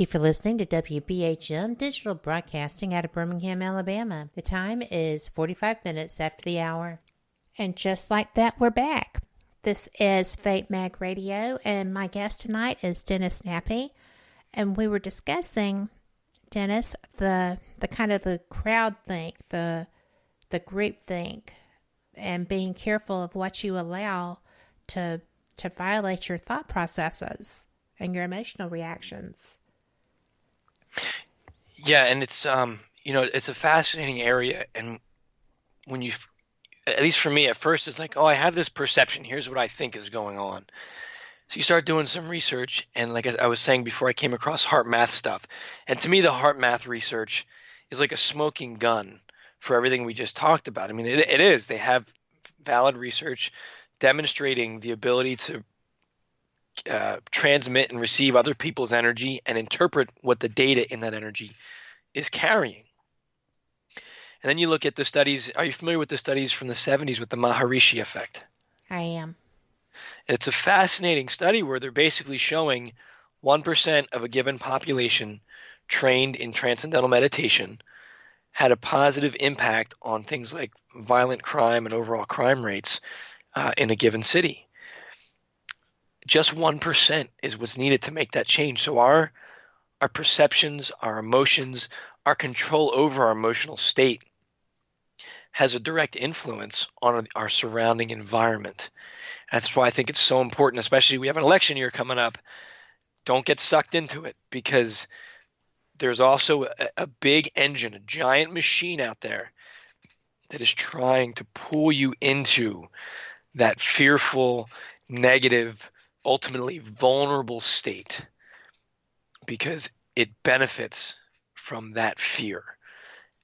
you for listening to WBHM Digital Broadcasting out of Birmingham, Alabama. The time is 45 minutes after the hour. And just like that, we're back. This is Fate Mag Radio, and my guest tonight is Denniss Nappi. And we were discussing, Denniss, the kind of the crowd think, the group think, and being careful of what you allow to violate your thought processes and your emotional reactions. Yeah, and it's it's a fascinating area, and when you, at least for me, at first it's like, oh, I have this perception. Here's what I think is going on. So you start doing some research, and like I was saying before, I came across heart math stuff, and to me, the heart math research is like a smoking gun for everything we just talked about. I mean, it is. They have valid research demonstrating the ability to transmit and receive other people's energy and interpret what the data in that energy is carrying. And then you look at the studies. Are you familiar with the studies from the 70s with the Maharishi effect? I am. And it's a fascinating study where they're basically showing 1% of a given population trained in transcendental meditation had a positive impact on things like violent crime and overall crime rates in a given city. Just 1% is what's needed to make that change. So our perceptions, our emotions, our control over our emotional state has a direct influence on our surrounding environment. That's why I think it's so important, especially we have an election year coming up. Don't get sucked into it, because there's also a big engine, a giant machine out there that is trying to pull you into that fearful, negative, ultimately vulnerable state, because it benefits from that fear,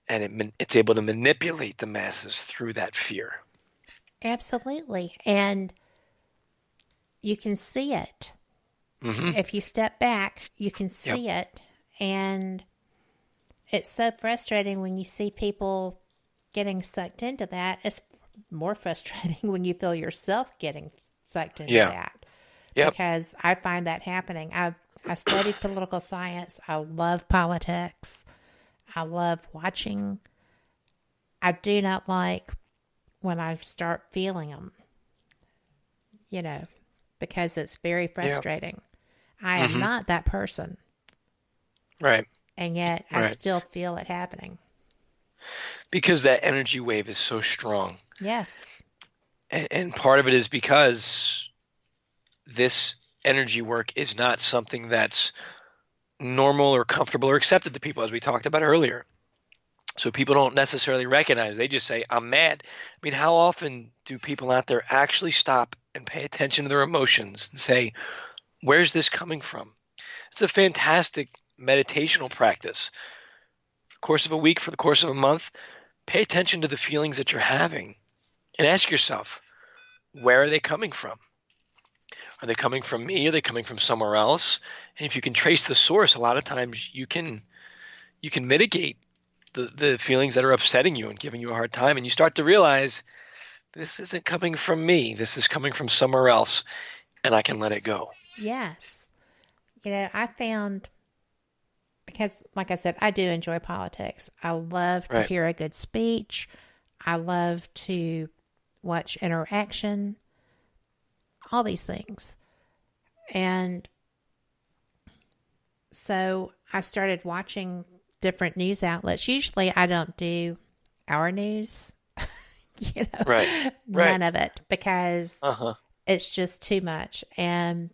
and it's able to manipulate the masses through that fear. Absolutely. And you can see it. Mm-hmm. If you step back, you can see it. And it's so frustrating when you see people getting sucked into that. It's more frustrating when you feel yourself getting sucked into that. Yep. Because I find that happening. I studied political science. I love politics. I love watching. I do not like when I start feeling them, because it's very frustrating. I am not that person. Right. And yet I still feel it happening. Because that energy wave is so strong. Yes. And part of it is because this energy work is not something that's normal or comfortable or accepted to people, as we talked about earlier. So people don't necessarily recognize. They just say, I'm mad. I mean, how often do people out there actually stop and pay attention to their emotions and say, where's this coming from? It's a fantastic meditational practice. For the course of a week, for the course of a month, pay attention to the feelings that you're having and ask yourself, where are they coming from? Are they coming from me? Are they coming from somewhere else? And if you can trace the source, a lot of times you can mitigate the feelings that are upsetting you and giving you a hard time. And you start to realize, this isn't coming from me. This is coming from somewhere else, and I can let it go. Yes. I found, because like I said, I do enjoy politics. I love to hear a good speech. I love to watch interaction. All these things. And so I started watching different news outlets. Usually I don't do our news, none of it, because it's just too much. And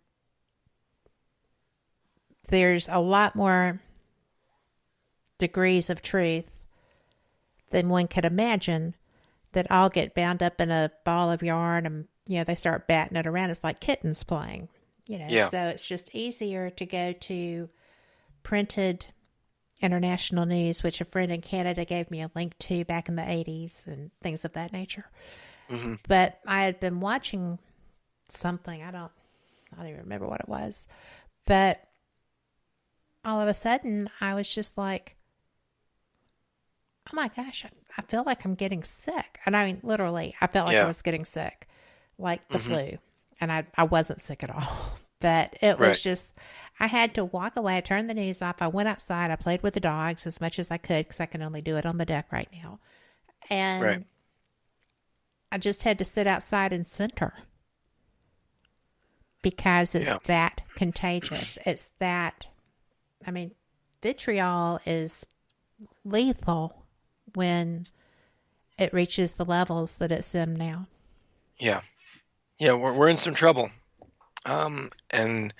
there's a lot more degrees of truth than one could imagine that all get bound up in a ball of yarn and they start batting it around. It's like kittens playing, So it's just easier to go to printed international news, which a friend in Canada gave me a link to back in the 80s and things of that nature. Mm-hmm. But I had been watching something. I don't even remember what it was. But all of a sudden, I was just like, oh my gosh, I feel like I'm getting sick. And I mean, literally, I felt like I was getting sick. Like the flu. And I wasn't sick at all. But it Right. was just, I had to walk away. I turned the news off. I went outside. I played with the dogs as much as I could because I can only do it on the deck right now. Right. And I just had to sit outside and center because it's Yeah. that contagious. It's that, I mean, vitriol is lethal when it reaches the levels that it's in now. Yeah. Yeah. We're in some trouble. And We're I'm going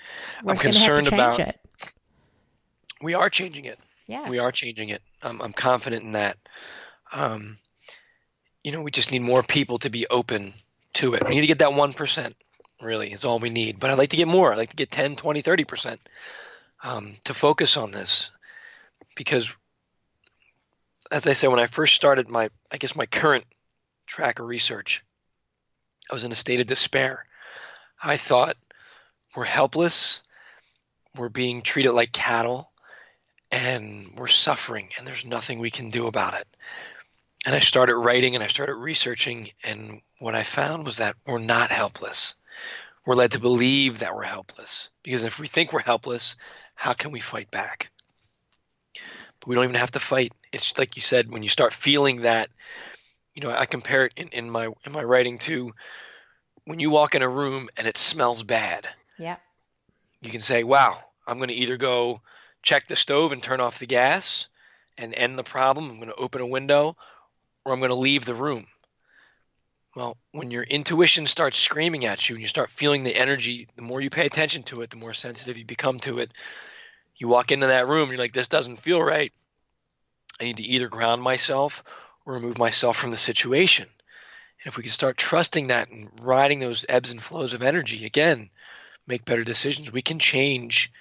to have to concerned change about, it. we are changing it. We are Yes. changing it. I'm confident in that. Um, we just need more people to be open to it. We need to get that 1%, really, is all we need. But I'd like to get more. I'd like to get 10, 20, 30% to focus on this. Because, as I said, when I first started my current track of research, I was in a state of despair. I thought we're helpless, we're being treated like cattle, and we're suffering, and there's nothing we can do about it. And I started writing and I started researching, and what I found was that we're not helpless. We're led to believe that we're helpless. Because if we think we're helpless, how can we fight back? But we don't even have to fight. It's just like you said, when you start feeling that, I compare it in my writing to when you walk in a room and it smells bad. Yep. You can say, wow, I'm going to either go check the stove and turn off the gas and end the problem. I'm going to open a window, or I'm going to leave the room. Well, when your intuition starts screaming at you and you start feeling the energy, the more you pay attention to it, the more sensitive you become to it. You walk into that room and you're like, this doesn't feel right. I need to either ground myself or remove myself from the situation. And if we can start trusting that and riding those ebbs and flows of energy, again, make better decisions, we can change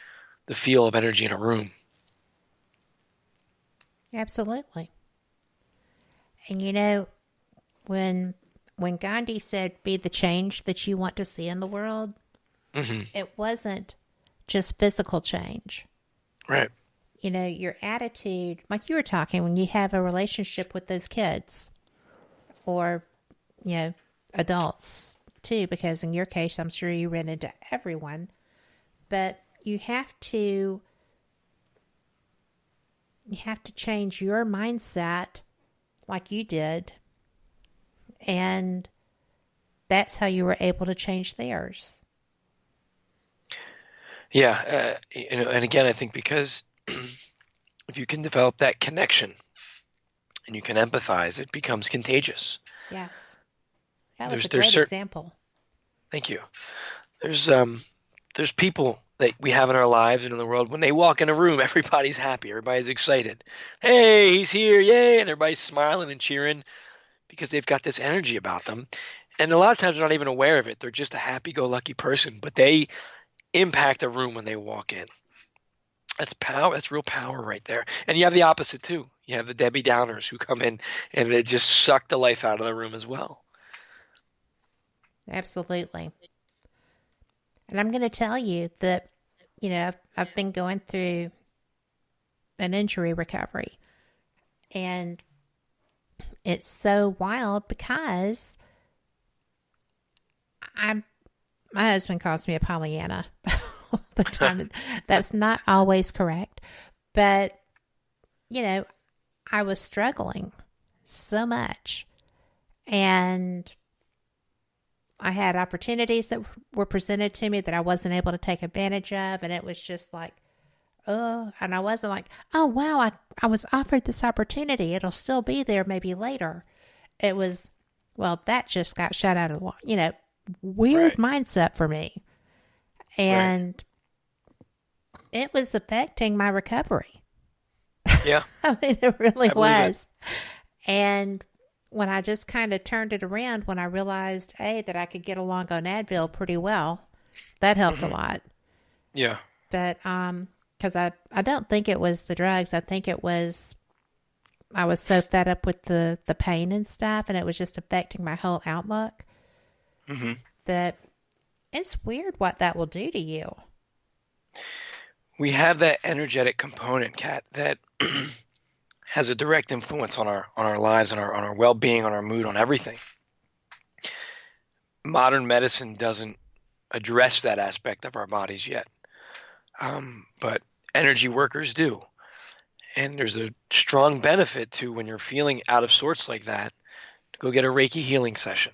the feel of energy in a room. Absolutely. And when Gandhi said, be the change that you want to see in the world, it wasn't just physical change. Right. Your attitude, like you were talking, when you have a relationship with those kids or, adults too, because in your case, I'm sure you ran into everyone, but you have to change your mindset like you did. And that's how you were able to change theirs. Yeah. And again, I think because if you can develop that connection and you can empathize, it becomes contagious. Yes. That was a great example. Thank you. There's people that we have in our lives and in the world, when they walk in a room, everybody's happy, everybody's excited. Hey, he's here, yay, and everybody's smiling and cheering because they've got this energy about them. And a lot of times they're not even aware of it. They're just a happy-go-lucky person, but they impact a room when they walk in. That's power. That's real power right there. And you have the opposite too. You have the Debbie Downers who come in and they just suck the life out of the room as well. Absolutely. And I'm going to tell you that, I've been going through an injury recovery. And it's so wild because my husband calls me a Pollyanna all the time. That's not always correct. But, I was struggling so much. And I had opportunities that were presented to me that I wasn't able to take advantage of. And it was just like, oh, and I wasn't like, oh, wow, I was offered this opportunity. It'll still be there maybe later. It was, well, that just got shut out of the water. Weird mindset for me. And it was affecting my recovery. Yeah. I mean, it really was. And when I just kind of turned it around, when I realized, that I could get along on Advil pretty well, that helped a lot. Yeah. But, because I don't think it was the drugs. I think it was, I was so fed up with the pain and stuff, and it was just affecting my whole outlook. That it's weird what that will do to you. We have that energetic component, Kat, that has a direct influence on our lives, on our well-being, on our mood, on everything. Modern medicine doesn't address that aspect of our bodies yet. But energy workers do. And there's a strong benefit to, when you're feeling out of sorts like that, to go get a Reiki healing session.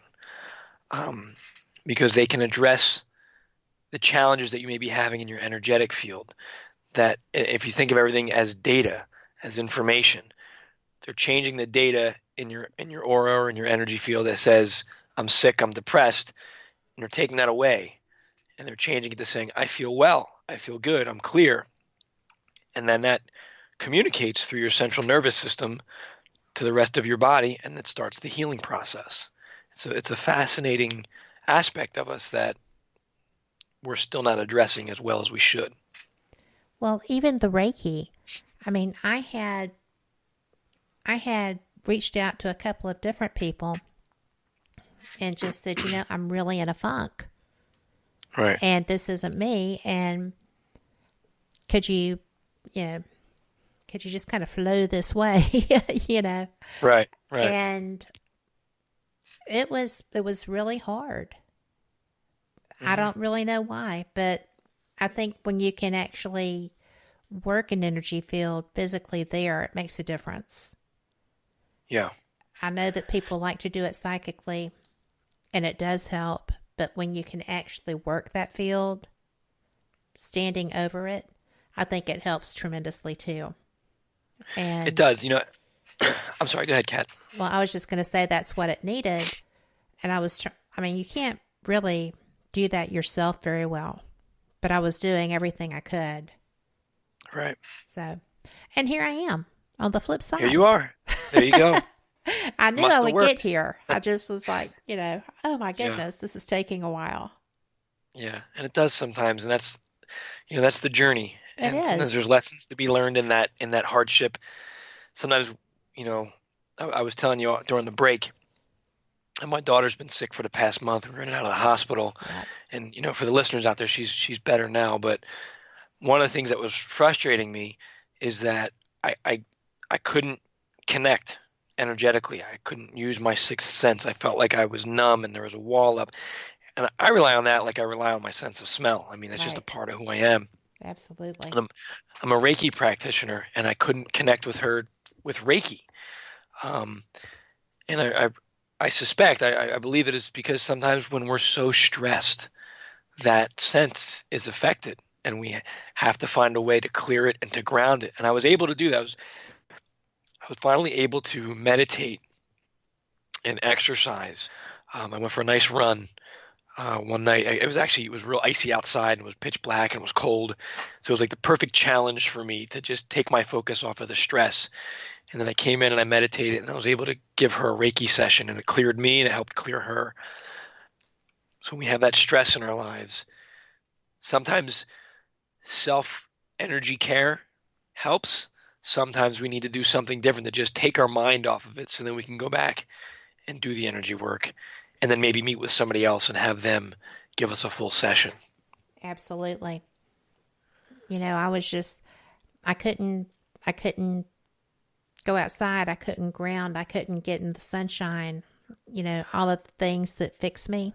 Because they can address the challenges that you may be having in your energetic field. That if you think of everything as data, as information, they're changing the data in your aura or in your energy field that says, I'm sick, I'm depressed, and they're taking that away. And they're changing it to saying, I feel well, I feel good, I'm clear. And then that communicates through your central nervous system to the rest of your body, and it starts the healing process. So it's a fascinating aspect of us that we're still not addressing as well as we should. Well, even the Reiki, I mean, I had reached out to a couple of different people and just said, I'm really in a funk. Right. And this isn't me. And could you just kind of flow this way, Right. And it was really hard. Mm-hmm. I don't really know why, but I think when you can actually work an energy field physically there, it makes a difference. Yeah. I know that people like to do it psychically, and it does help, but when you can actually work that field, standing over it, I think it helps tremendously too. And it does. I'm sorry, go ahead, Kat. Well, I was just going to say that's what it needed. And you can't really do that yourself very well, but I was doing everything I could. Right. So, and here I am on the flip side. Here you are. There you go. I knew I would get here. I just was like, oh my goodness, This is taking a while. Yeah. And it does sometimes. And that's the journey. And sometimes there's lessons to be learned in that hardship. Sometimes, I was telling you during the break, and my daughter's been sick for the past month. We're in and out of the hospital. Yeah. And, for the listeners out there, she's better now. But one of the things that was frustrating me is that I couldn't connect energetically. I couldn't use my sixth sense. I felt like I was numb and there was a wall up. And I rely on that like I rely on my sense of smell. I mean, it's just a part of who I am. Absolutely. And I'm a Reiki practitioner, and I couldn't connect with her with Reiki. And I suspect, I believe it is because sometimes when we're so stressed, that sense is affected, and we have to find a way to clear it and to ground it. And I was able to do that. I was finally able to meditate and exercise. I went for a nice run one night. It was real icy outside, and it was pitch black, and it was cold. So it was like the perfect challenge for me to just take my focus off of the stress. And then I came in and I meditated, and I was able to give her a Reiki session, and it cleared me and it helped clear her. So we have that stress in our lives. Sometimes self-energy care helps. Sometimes we need to do something different to just take our mind off of it, so then we can go back and do the energy work, and then maybe meet with somebody else and have them give us a full session. Absolutely. I couldn't go outside. I couldn't ground. I couldn't get in the sunshine. All of the things that fix me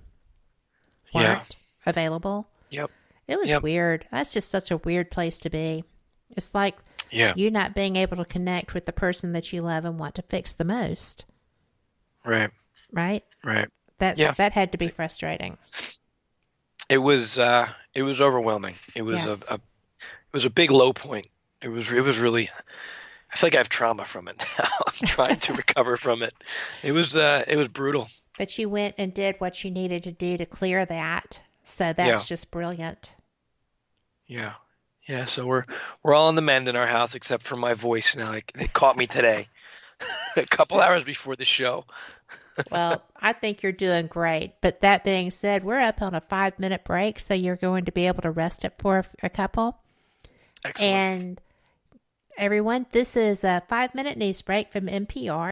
weren't available. Yep. It was weird. That's just such a weird place to be. It's like you not being able to connect with the person that you love and want to fix the most. Right. Right? Right. That had to be frustrating. It was overwhelming. It was a big low point. It was really, I feel like I have trauma from it now. I'm trying to recover from it. It was brutal. But you went and did what you needed to do to clear that. So that's just brilliant. Yeah. Yeah. So we're all on the mend in our house except for my voice now. It caught me today, a couple hours before the show. Well, I think you're doing great. But that being said, we're up on a 5-minute break, so you're going to be able to rest it for a couple. Excellent. And everyone, this is a 5-minute news break from NPR.